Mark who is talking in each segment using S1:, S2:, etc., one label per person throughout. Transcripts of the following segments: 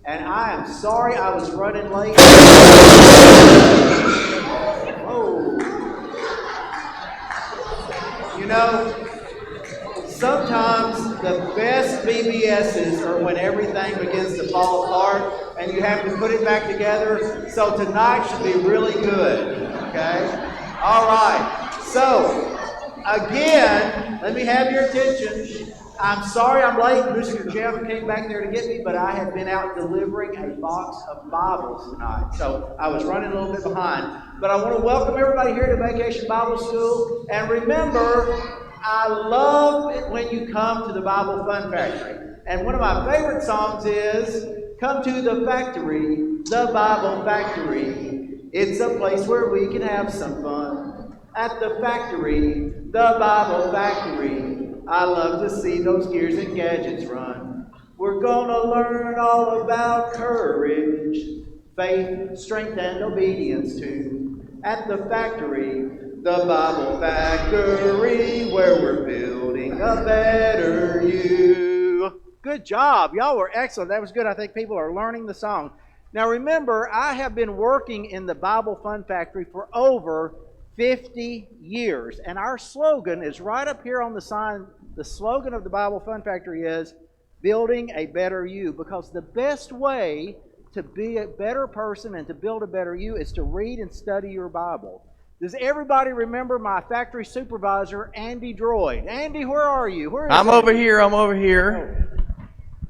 S1: And I am sorry I was running late. Oh. You know, sometimes the best VBSs are when everything begins to fall apart and you have to put it back together. So tonight should be really good. Okay? All right. So, again, let me have your attention. I'm sorry I'm late. Mr. Jeff came back there to get me, but I have been out delivering a box of Bibles tonight. So I was running a little bit behind. But I want to welcome everybody here to Vacation Bible School. And remember, I love it when you come to the Bible Fun Factory. And one of my favorite songs is, "Come to the factory, the Bible factory. It's a place where we can have some fun. At the factory, the Bible factory. I love to see those gears and gadgets run. We're gonna learn all about courage, faith, strength, and obedience too. At the factory, the Bible factory, where we're building a better you." Good job. Y'all were excellent. That was good. I think people are learning the song. Now remember, I have been working in the Bible Fun Factory for over 50 years. And our slogan is right up here on the sign. The slogan of the Bible Fun Factory is, "Building a Better You," because the best way to be a better person and to build a better you is to read and study your Bible. Does everybody remember my factory supervisor, Andy Droid? Andy, where are you? Where is
S2: I'm
S1: Andy?
S2: over here. I'm over here.
S1: Oh,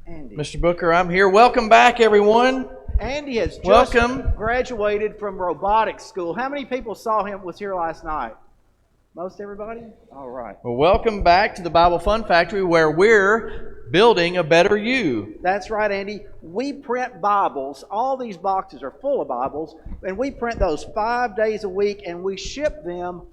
S1: Andy.
S2: Mr. Booker, I'm here. Welcome back, everyone.
S1: Andy has just
S2: Welcome.
S1: graduated from robotics school. How many people saw him, was here last night? Most everybody? All right.
S2: Well, welcome back to the Bible Fun Factory, where we're building a better you.
S1: That's right, Andy. We print Bibles. All these boxes are full of Bibles, and we print those 5 days a week, and we ship them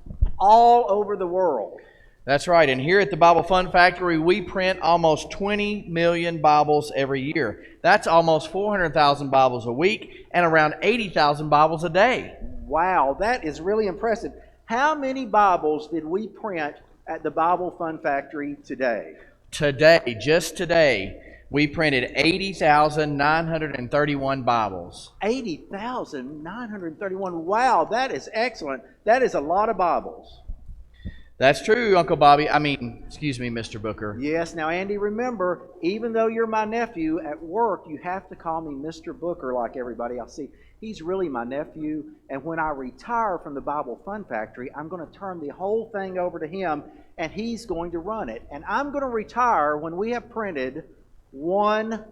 S1: all over the world.
S2: That's right. And here at the Bible Fun Factory, we print almost 20 million Bibles every year. That's almost 400,000 Bibles a week and around 80,000 Bibles a day.
S1: Wow, that is really impressive. How many Bibles did we print at the Bible Fun Factory today?
S2: Today, just today, we printed 80,931 Bibles.
S1: 80,931. Wow, that is excellent. That is a lot of Bibles.
S2: That's true, Uncle Bobby. Excuse me, Mr. Booker.
S1: Yes. Now, Andy, remember, even though you're my nephew, at work, you have to call me Mr. Booker like everybody else. See, he's really my nephew, and when I retire from the Bible Fun Factory, I'm going to turn the whole thing over to him, and he's going to run it. And I'm going to retire when we have printed 1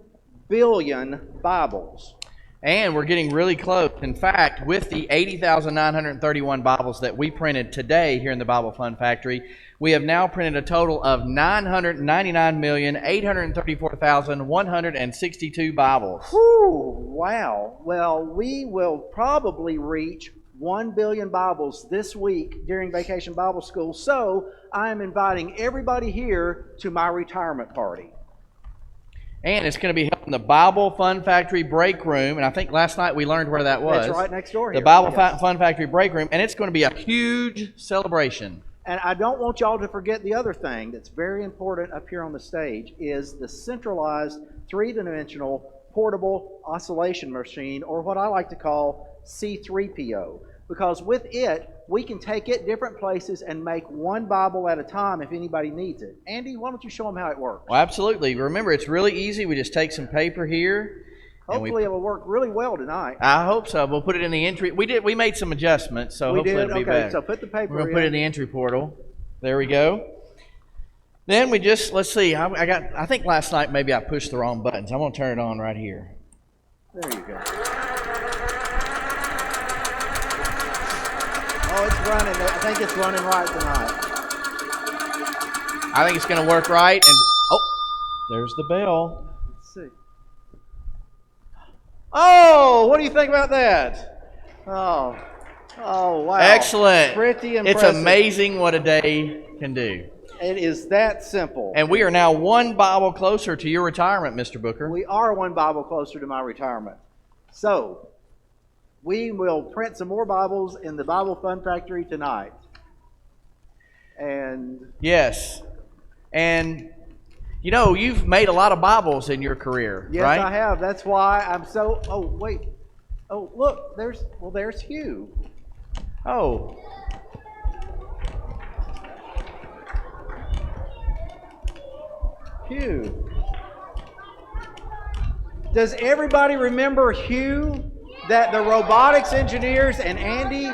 S1: billion Bibles.
S2: And we're getting really close. In fact, with the 80,931 Bibles that we printed today here in the Bible Fun Factory, we have now printed a total of 999,834,162 Bibles.
S1: Whew, wow. Well, we will probably reach 1 billion Bibles this week during Vacation Bible School. So I am inviting everybody here to my retirement party.
S2: And it's going to be held in the Bible Fun Factory break room. And I think last night we learned where that was.
S1: That's right next door here.
S2: The Bible Fun Factory break room. And it's going to be a huge celebration.
S1: And I don't want y'all to forget the other thing that's very important up here on the stage is the centralized three-dimensional portable oscillation machine, or what I like to call C3PO. Because with it, we can take it different places and make one Bible at a time if anybody needs it. Andy, why don't you show them how it works?
S2: Well, absolutely. Remember, it's really easy. We just take some paper here.
S1: Hopefully it will work really well tonight.
S2: I hope so. We'll put it in the entry. We made some adjustments, so hopefully it'll be better.
S1: So put the paper in.
S2: We're going to put it in the entry portal. There we go. Then we just, let's see. I think last night maybe I pushed the wrong buttons. I'm going to turn it on right here.
S1: There you go. Oh, it's running. I think it's running right tonight.
S2: I think it's going to work right. And oh, there's the bell.
S1: Let's see. Oh, what do you think about that? Oh, wow.
S2: Excellent.
S1: Pretty impressive.
S2: It's amazing what a day can do.
S1: It is that simple.
S2: And we are now 1 Bible closer to your retirement, Mr. Booker.
S1: We are 1 Bible closer to my retirement. So, we will print some more Bibles in the Bible Fun Factory tonight. And
S2: yes. And You know, you've made a lot of Bibles in your career,
S1: Yes,
S2: right?
S1: I have. That's why I'm so. Oh, wait. Oh, look. There's Hugh.
S2: Oh,
S1: Hugh. Does everybody remember Hugh that the robotics engineers and Andy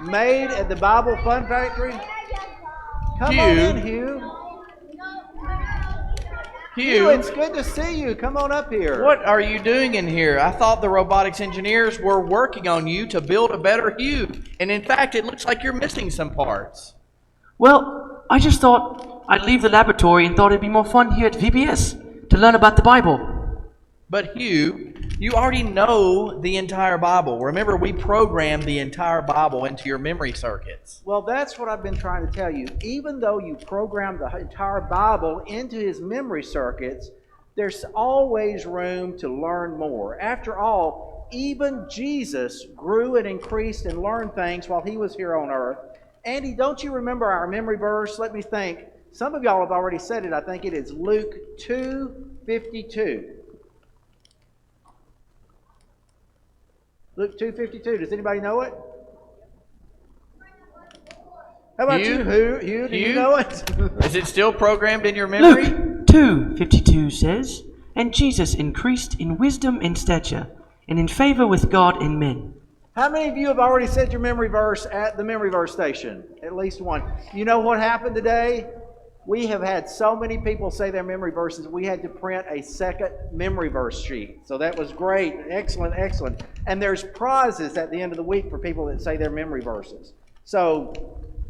S1: made at the Bible Fun Factory? Come on in, Hugh. Hugh, it's good to see you. Come on up here.
S2: What are you doing in here? I thought the robotics engineers were working on you to build a better Hugh. And in fact, it looks like you're missing some parts.
S3: Well, I just thought I'd leave the laboratory and thought it'd be more fun here at VBS to learn about the Bible.
S2: But Hugh, you already know the entire Bible. Remember, we programmed the entire Bible into your memory circuits.
S1: Well, that's what I've been trying to tell you. Even though you programmed the entire Bible into his memory circuits, there's always room to learn more. After all, even Jesus grew and increased and learned things while he was here on earth. Andy, don't you remember our memory verse? Let me think. Some of y'all have already said it. I think it is Luke 2:52. Luke 2:52. Does anybody know it? How about you? Hugh? Do you know it?
S2: Is it still programmed in your memory?
S3: Luke 2:52 says, "And Jesus increased in wisdom and stature, and in favor with God and men."
S1: How many of you have already said your memory verse at the memory verse station? At least one. You know what happened today? We have had so many people say their memory verses, we had to print a second memory verse sheet. So that was great. Excellent, excellent. And there's prizes at the end of the week for people that say their memory verses. So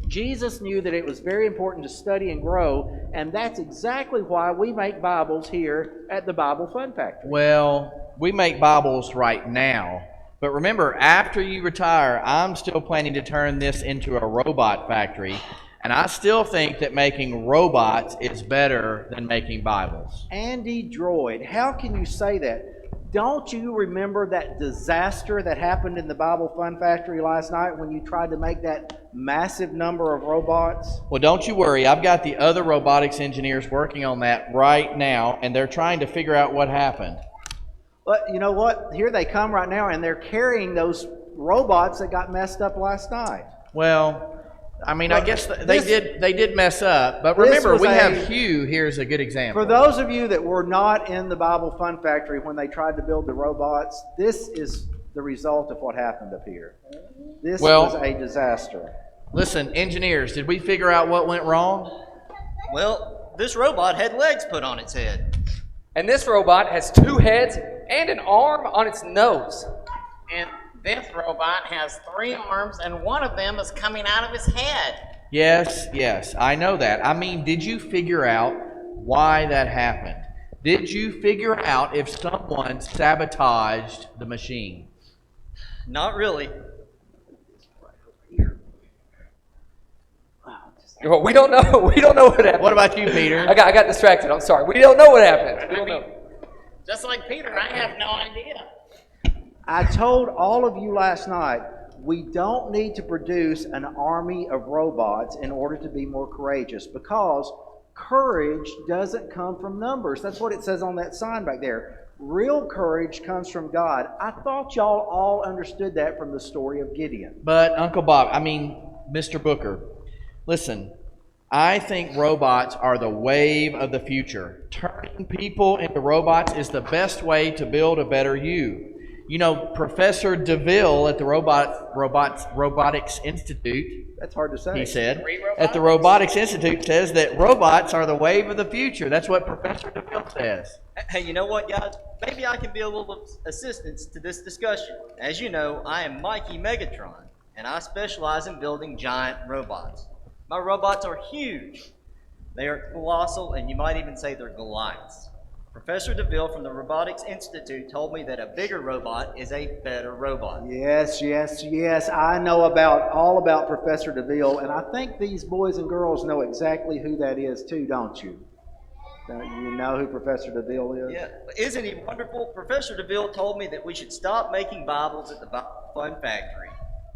S1: Jesus knew that it was very important to study and grow, and that's exactly why we make Bibles here at the Bible Fun Factory.
S2: Well, we make Bibles right now. But remember, after you retire, I'm still planning to turn this into a robot factory. And I still think that making robots is better than making Bibles.
S1: Andy Droid, how can you say that? Don't you remember that disaster that happened in the Bible Fun Factory last night when you tried to make that massive number of robots?
S2: Well, don't you worry. I've got the other robotics engineers working on that right now, and they're trying to figure out what happened.
S1: But you know what? Here they come right now, and they're carrying those robots that got messed up last night.
S2: Well, I mean, I guess they did mess up, but remember, we have Hugh here as a good example.
S1: For those of you that were not in the Bible Fun Factory when they tried to build the robots, this is the result of what happened up here. This was a disaster.
S2: Listen, engineers, did we figure out what went wrong?
S4: Well, this robot had legs put on its head.
S5: And this robot has 2 heads and an arm on its nose.
S6: And this robot has 3 arms, and one of them is coming out of his head.
S2: Yes, I know that. I mean, did you figure out why that happened? Did you figure out if someone sabotaged the machine?
S4: Not really.
S5: Well, we don't know. We don't know what happened.
S2: What about you, Peter?
S5: I got distracted. I'm sorry. We don't know what happened. We don't know.
S6: Just like Peter, I have no idea.
S1: I told all of you last night, we don't need to produce an army of robots in order to be more courageous, because courage doesn't come from numbers. That's what it says on that sign back there. Real courage comes from God. I thought y'all all understood that from the story of Gideon.
S2: But Mr. Booker, listen, I think robots are the wave of the future. Turning people into robots is the best way to build a better you. You know, Professor DeVille at the Robotics Institute,
S1: That's hard to say.
S2: he said, at the Robotics Institute says that robots are the wave of the future. That's what Professor DeVille says.
S4: Hey, you know what, guys? Maybe I can be a little assistance to this discussion. As you know, I am Mikey Megatron, and I specialize in building giant robots. My robots are huge. They are colossal, and you might even say they're Goliaths. Professor DeVille from the Robotics Institute told me that a bigger robot is a better robot.
S1: Yes. I know all about Professor DeVille, and I think these boys and girls know exactly who that is too, don't you? Don't you know who Professor DeVille is?
S4: Yeah, isn't he wonderful? Professor DeVille told me that we should stop making Bibles at the Fun Factory,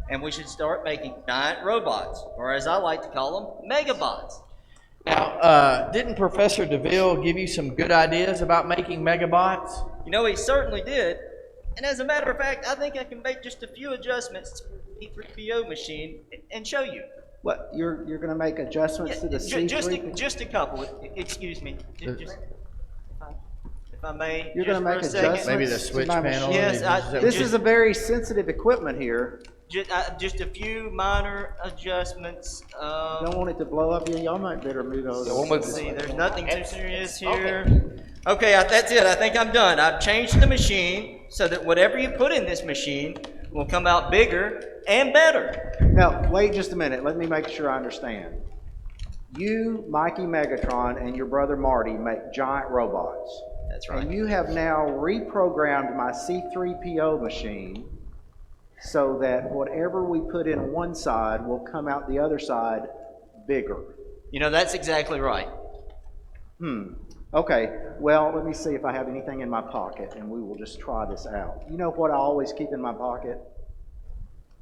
S4: and we should start making giant robots, or as I like to call them, megabots.
S2: Now, didn't Professor DeVille give you some good ideas about making megabots?
S4: You know, he certainly did. And as a matter of fact, I think I can make just a few adjustments to the C3PO machine and show you.
S1: What, you're going to make adjustments to the C3?
S4: Just a couple. Excuse me. Just, if I may.
S1: You're going to make
S4: adjustments?
S2: Maybe the switch panel?
S4: Yes,
S1: This is a very sensitive equipment here.
S4: Just a few minor adjustments.
S1: Don't want it to blow up. Y'all might better move over.
S4: Let's see, there's nothing too serious here. Okay, that's it. I think I'm done. I've changed the machine so that whatever you put in this machine will come out bigger and better.
S1: Now, wait just a minute. Let me make sure I understand. You, Mikey Megatron, and your brother Marty make giant robots.
S4: That's right.
S1: And you have now reprogrammed my C3PO machine so that whatever we put in one side will come out the other side bigger.
S4: You know, that's exactly right.
S1: Okay, well, let me see if I have anything in my pocket, and we will just try this out. You know what I always keep in my pocket?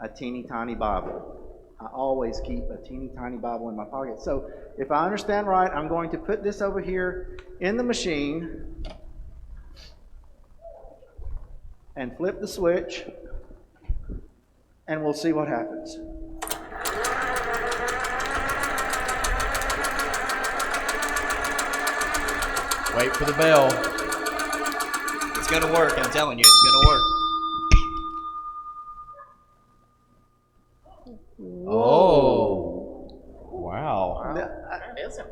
S1: A teeny tiny Bible. I always keep a teeny tiny Bible in my pocket. So if I understand right, I'm going to put this over here in the machine and flip the switch, and we'll see what happens.
S2: Wait for the bell.
S4: It's going to work. I'm telling you, it's going to work.
S2: Oh. Wow.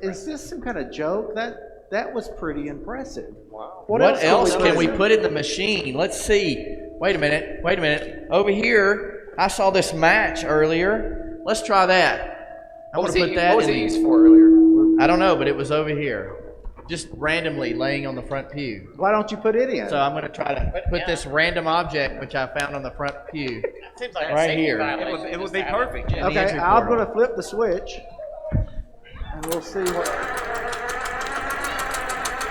S1: Is this some kind of joke? That was pretty impressive.
S6: Wow.
S2: What else can we put in the machine? Let's see. Wait a minute. Over here, I saw this match earlier. Let's try that. I'm going to put that
S5: What was
S2: in.
S5: it used for earlier?
S2: I don't know, but it was over here. Just randomly laying on the front pew.
S1: Why don't you put it in?
S2: So I'm going to try to put this random object, which I found on the front pew.
S6: That seems like a
S2: Right
S6: safety
S2: here.
S6: violation
S4: It would
S6: just
S4: be
S6: to have it.
S4: perfect. Yeah.
S1: Okay,
S2: entry
S1: I'm
S2: portal.
S1: going to flip the switch, and we'll see what...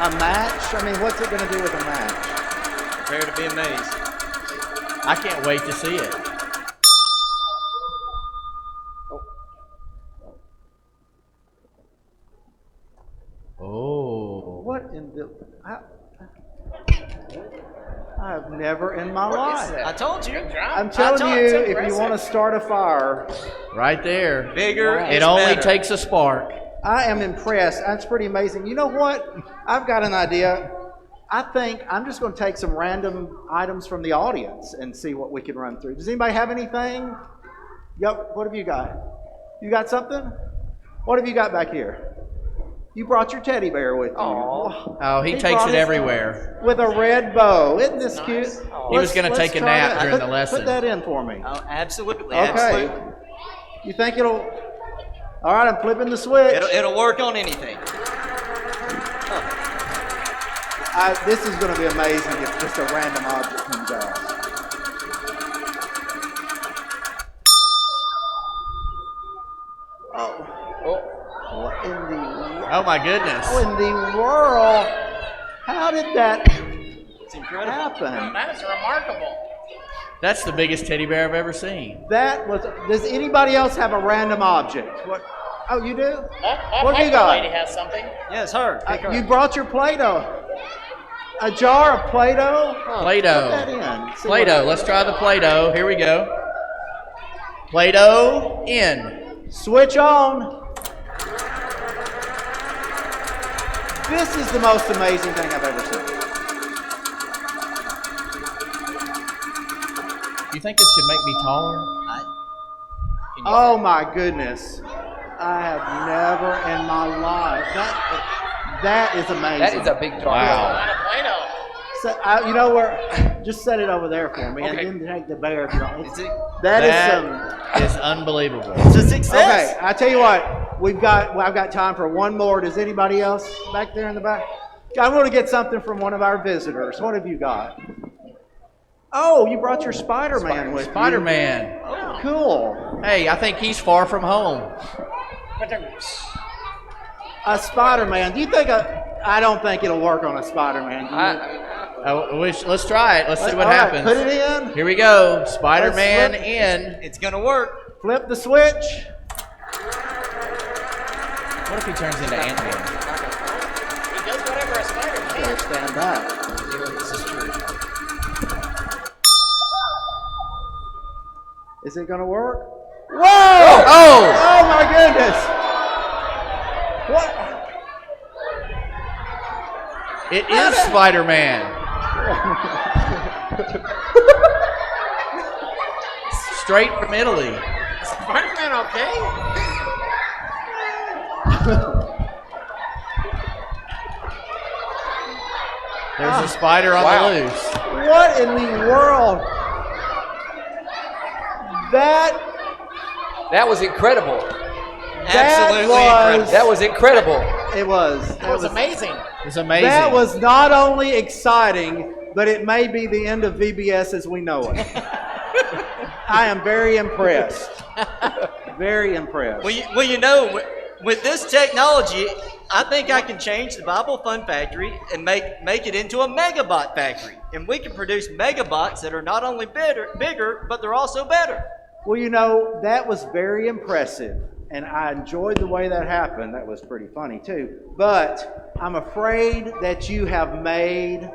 S1: A match? I mean, what's it going to do with a match?
S4: Prepare to be amazed.
S2: I can't wait to see it. Oh.
S1: What in the... I've never in my life.
S4: I told you.
S1: I'm telling you,
S4: it's
S1: if you
S4: impressive.
S1: want to start a fire,
S2: Right there.
S4: Bigger
S2: It
S4: is
S2: only
S4: better.
S2: takes a spark.
S1: I am impressed. That's pretty amazing. You know what? I've got an idea. I think I'm just going to take some random items from the audience and see what we can run through. Does anybody have anything? Yep. What have you got? You got something? What have you got back here? You brought your teddy bear with you.
S2: Oh, he takes
S1: brought
S2: it
S1: his-
S2: everywhere.
S1: With a red bow. Isn't this cute?
S2: He was gonna
S1: Let's
S2: take a
S1: try
S2: nap
S1: that.
S2: during the lesson.
S1: Put that in for me.
S4: Oh, absolutely.
S1: Okay.
S4: Absolutely.
S1: You think it'll... All right, I'm flipping the switch.
S4: It'll work on anything.
S1: This is going to be amazing if just a random object comes out. What in the...
S2: Oh my goodness.
S1: How in the world? How did that
S4: It's incredible.
S1: happen?
S6: That is remarkable.
S2: That's the biggest teddy bear I've ever seen.
S1: That was... Does anybody else have a random object? What? Oh, you do?
S6: That
S1: What have you
S6: Piper
S1: got?
S6: lady has something.
S4: Yes, her. Pick her.
S1: You brought your Play-Doh. A jar of Play-Doh? Huh,
S2: Play-Doh.
S1: Put that in. See
S2: Play-Doh.
S1: what-
S2: Let's try the Play-Doh. Here we go. Play-Doh in.
S1: Switch on. This is the most amazing thing I've ever seen.
S2: You think this could make me taller?
S1: Oh my goodness. I have never in my life. That is amazing.
S5: That is a big target.
S6: A
S2: Wow.
S6: lot of Play-Doh.
S1: So, you know where? Just set it over there for me,
S5: Okay.
S1: and then take the bear. If you don't.
S4: Is it?
S1: That is
S2: That
S1: some.
S2: is unbelievable.
S4: It's a success.
S1: Okay, I tell you what. I've got time for one more. Does anybody else back there in the back? I want to get something from one of our visitors. What have you got? Oh, you brought your Spider-Man with you.
S2: Spider-Man.
S1: Oh, cool.
S2: Hey, I think he's far from home.
S1: A Spider-Man. Do you think I don't think it'll work on a Spider-Man. Do you?
S2: Let's try it. Let's see what
S1: All right,
S2: happens.
S1: put it in.
S2: Here we go. Spider-Man
S1: Let's
S2: in.
S4: It's gonna work.
S1: Flip the switch.
S2: What if he turns into Ant-Man?
S6: He does whatever a spider can.
S1: Better stand back.
S2: This is true.
S1: Is it going to work? Whoa! Oh my goodness! What?
S2: It is SpiderMan. Straight from Italy.
S6: SpiderMan, okay?
S2: There's a spider on the loose.
S1: What in the world?
S5: That was incredible.
S4: Absolutely incredible.
S5: That was incredible.
S1: It was.
S6: That was amazing.
S2: It was amazing.
S1: That was not only exciting, but it may be the end of VBS as we know it. I am very impressed. Very impressed.
S4: Well, you know, with this technology, I think I can change the Bible Fun Factory and make it into a Megabot factory. And we can produce Megabots that are not only bigger, but they're also better.
S1: Well, you know, that was very impressive, and I enjoyed the way that happened. That was pretty funny, too. But I'm afraid that you have made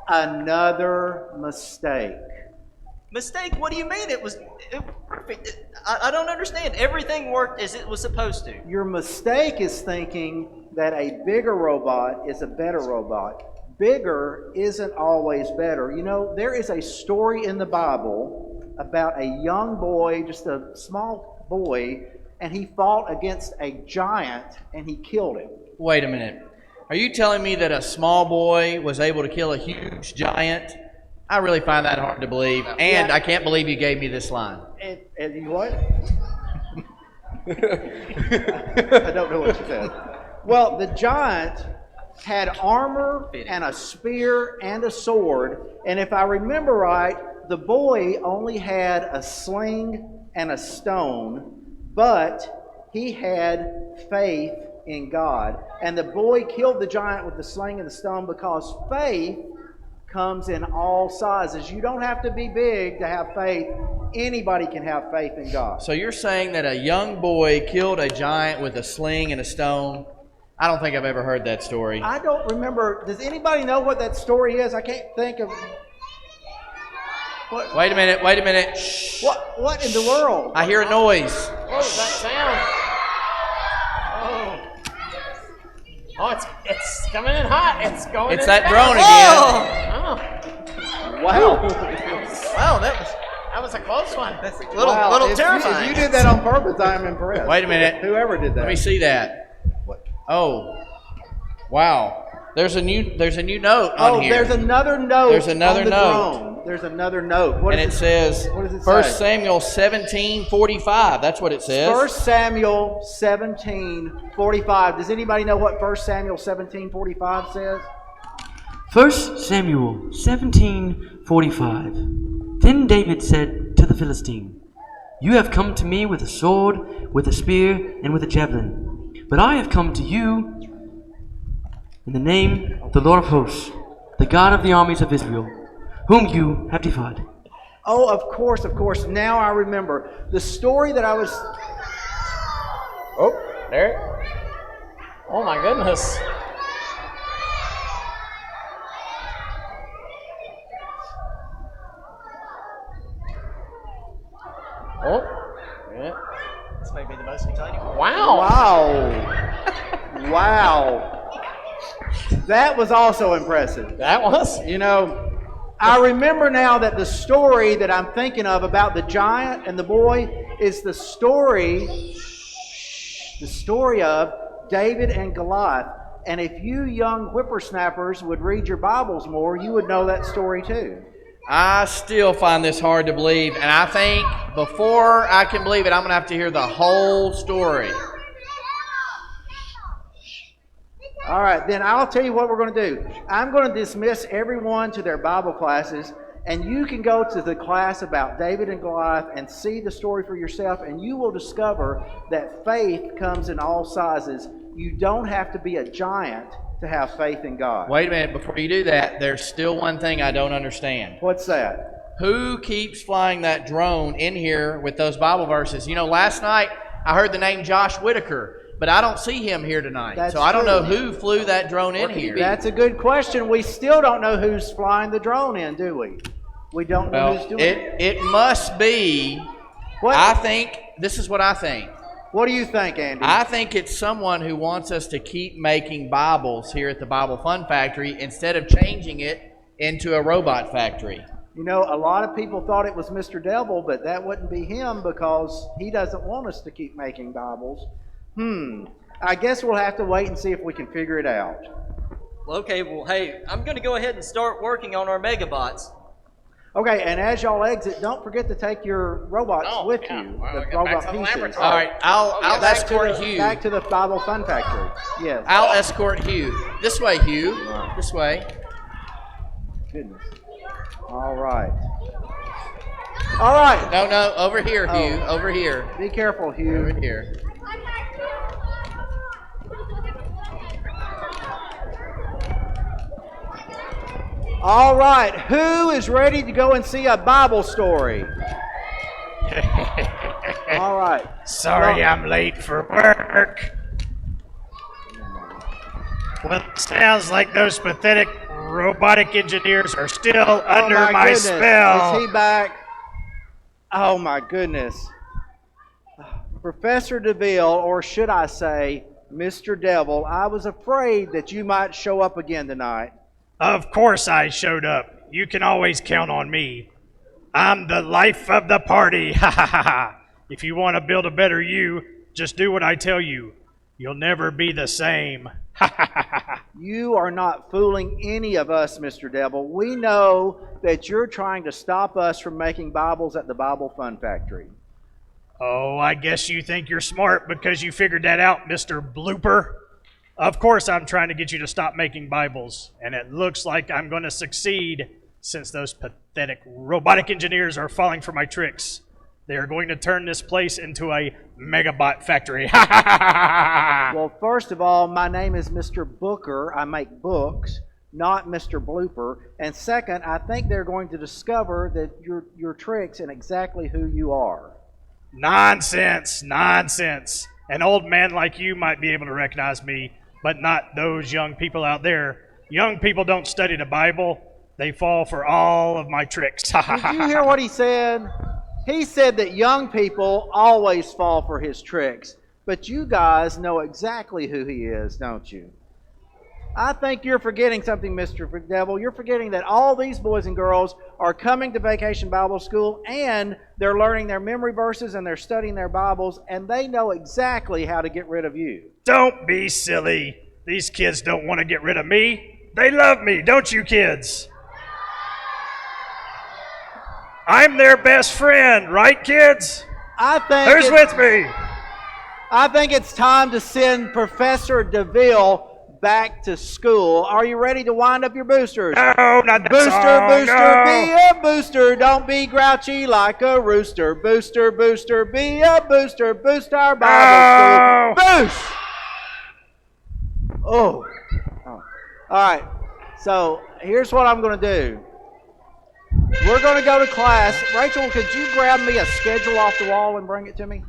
S1: another mistake.
S4: Mistake? What do you mean? It was perfect. I don't understand. Everything worked as it was supposed to.
S1: Your mistake is thinking that a bigger robot is a better robot. Bigger isn't always better. You know, there is a story in the Bible about a young boy, just a small boy, and he fought against a giant and he killed him.
S2: Wait a minute. Are you telling me that a small boy was able to kill a huge giant? I really find that hard to believe, and
S1: Yeah.
S2: I can't believe you gave me this line.
S1: And you what? I don't know what you said. Well, the giant had armor and a spear and a sword, and if I remember right, the boy only had a sling and a stone, but he had faith in God. And the boy killed the giant with the sling and the stone because faith comes in all sizes. You don't have to be big to have faith. Anybody can have faith in God.
S2: So you're saying that a young boy killed a giant with a sling and a stone? I don't think I've ever heard that story.
S1: I don't remember. Does anybody know what that story is? I can't think of. What?
S2: Wait a minute. Shh.
S1: What in the world?
S2: I hear a noise.
S6: What was that sound? Oh, it's coming in hot. It's going.
S2: It's
S6: in
S2: that
S6: fast.
S2: drone again.
S6: Oh,
S1: Wow.
S4: Wow, that
S6: was a close one.
S4: was a
S1: Wow,
S4: little
S1: if
S4: terrifying.
S1: you did that on purpose, I am impressed.
S2: Wait a minute.
S1: Whoever did that.
S2: Let me see that. Oh, wow. There's a new note on here.
S1: There's another note.
S2: There's another
S1: on the
S2: note.
S1: drone. There's another note. What
S2: And
S1: does
S2: it says,
S1: what does it
S2: 1
S1: say?
S2: Samuel 17:45. That's what it says.
S1: 1 Samuel 17:45. Does anybody know what 1 Samuel 17:45 says?
S3: 1 Samuel 17:45. Then David said to the Philistine, "You have come to me with a sword, with a spear, and with a javelin. But I have come to you in the name of the Lord of hosts, the God of the armies of Israel, whom you have defied."
S1: Oh, of course. Now I remember. The story that I was...
S6: Oh, there. Oh my goodness. Oh, yeah.
S4: This may be the most exciting one.
S6: Wow.
S1: Wow. That was also impressive.
S6: That was.
S1: You know, I remember now that the story that I'm thinking of about the giant and the boy is the story of David and Goliath. And if you young whippersnappers would read your Bibles more, you would know that story too.
S2: I still find this hard to believe, and I think before I can believe it, I'm going to have to hear the whole story.
S1: All right, then I'll tell you what we're going to do. I'm going to dismiss everyone to their Bible classes, and you can go to the class about David and Goliath and see the story for yourself, and you will discover that faith comes in all sizes. You don't have to be a giant to have faith in God.
S2: Wait a minute, before you do that, there's still one thing I don't understand.
S1: What's that?
S2: Who keeps flying that drone in here with those Bible verses? You know, last night I heard the name Josh Whitaker. but I don't see him here tonight.
S1: That's
S2: So I don't know
S1: true.
S2: who flew that drone in here.
S1: That's a good question. We still don't know who's flying the drone in, do we? We don't know who's
S2: Well,
S1: doing it.
S2: it must be,
S1: What?
S2: I think, this is what I think.
S1: What do you think, Andy?
S2: I think it's someone who wants us to keep making Bibles here at the Bible Fun Factory instead of changing it into a robot factory.
S1: You know, a lot of people thought it was Mr. Devil, but that wouldn't be him because he doesn't want us to keep making Bibles. I guess we'll have to wait and see if we can figure it out.
S4: Okay, well, hey, I'm going to go ahead and start working on our Megabots.
S1: Okay, and as y'all exit, don't forget to take your robots with you.
S6: Well,
S1: The
S6: we'll get back
S1: robot
S6: to the
S1: pieces.
S6: laboratory.
S2: All right, I'll
S1: Back to
S2: escort
S1: the-
S2: Hugh.
S1: Back to the Bible Fun Factory. Yes.
S2: I'll escort Hugh. This way, Hugh. This way.
S1: Goodness. All right. All right.
S2: No, over here,
S1: Oh.
S2: Hugh. Over here.
S1: Be careful,
S2: Over
S1: Hugh.
S2: here.
S1: All right. Who is ready to go and see a Bible story? All right.
S7: Sorry I'm late for work. Well, it sounds like those pathetic robotic engineers are still under
S1: Oh
S7: my
S1: goodness.
S7: spell.
S1: Is he back? Oh my goodness. Professor DeVille, or should I say, Mr. Devil, I was afraid that you might show up again tonight.
S7: Of course I showed up. You can always count on me. I'm the life of the party. Ha ha ha ha. If you want to build a better you, just do what I tell you. You'll never be the same. Ha ha ha ha.
S1: You are not fooling any of us, Mr. Devil. We know that you're trying to stop us from making Bibles at the Bible Fun Factory.
S7: Oh, I guess you think you're smart because you figured that out, Mr. Blooper. Of course I'm trying to get you to stop making Bibles, and it looks like I'm going to succeed since those pathetic robotic engineers are falling for my tricks. They are going to turn this place into a megabot factory. Ha ha ha ha!
S1: Well, first of all, my name is Mr. Booker. I make books, not Mr. Blooper. And second, I think they're going to discover that your tricks and exactly who you are.
S7: Nonsense, nonsense. An old man like you might be able to recognize me, but not those young people out there. Young people don't study the Bible. They fall for all of my tricks. Ha ha
S1: Did you hear what he said? He said that young people always fall for his tricks. But you guys know exactly who he is, don't you? I think you're forgetting something, Mr. Devil. You're forgetting that all these boys and girls are coming to Vacation Bible School and they're learning their memory verses and they're studying their Bibles and they know exactly how to get rid of you.
S7: Don't be silly. These kids don't want to get rid of me. They love me, don't you kids? I'm their best friend, right, kids?
S1: I think
S7: Who's with me?
S1: I think it's time to send Professor DeVille back to school. Are you ready to wind up your boosters?
S7: No, not that
S1: Booster,
S7: song,
S1: booster,
S7: no.
S1: be a booster. Don't be grouchy like a rooster. Booster, booster, be a booster. Boost our Bible school. Boost! Oh. All right. So here's what I'm going to do. We're going to go to class. Rachel, could you grab me a schedule off the wall and bring it to me?